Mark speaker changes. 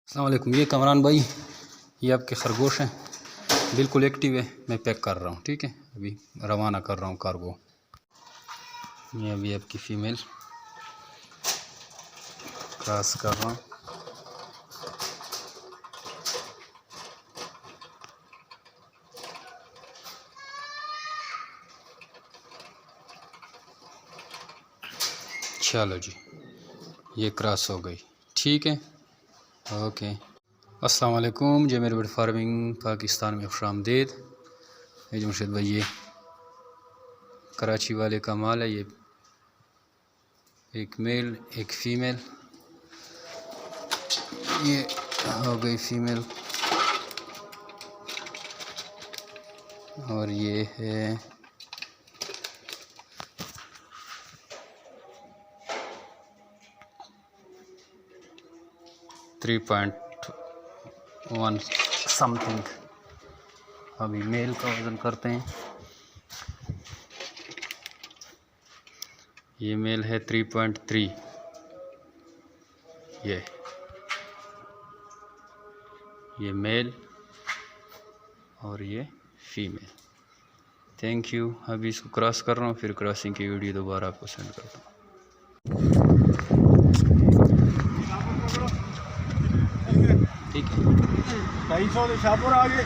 Speaker 1: अस्सलाम वालेकुम। ये कमरान भाई, ये आपके खरगोश हैं, बिल्कुल एक्टिव है। मैं पैक कर रहा हूँ, ठीक है। अभी रवाना कर रहा हूँ कार्गो। ये अभी आपकी फ़ीमेल क्रॉस कर रहा हूँ। चलो जी, ये क्रॉस हो गई, ठीक है। ओके, अस्सलाम वालेकुम। जे मेरे बर्ड फार्मिंग पाकिस्तान में खुशामदीद। ये मुर्शिद भाई, ये कराची वाले का माल है। ये एक मेल एक फ़ीमेल, ये हो गई फ़ीमेल, और ये है .1 समथिंग। अभी मेल का वज़न करते हैं। ये मेल है 3.3, ये मेल और ये फीमेल। Thank you. अभी इसको क्रॉस कर रहा हूँ, फिर क्रॉसिंग की वीडियो दोबारा आपको सेंड करता हूँ। ठीक है,
Speaker 2: 250 शाहपुर आ गए।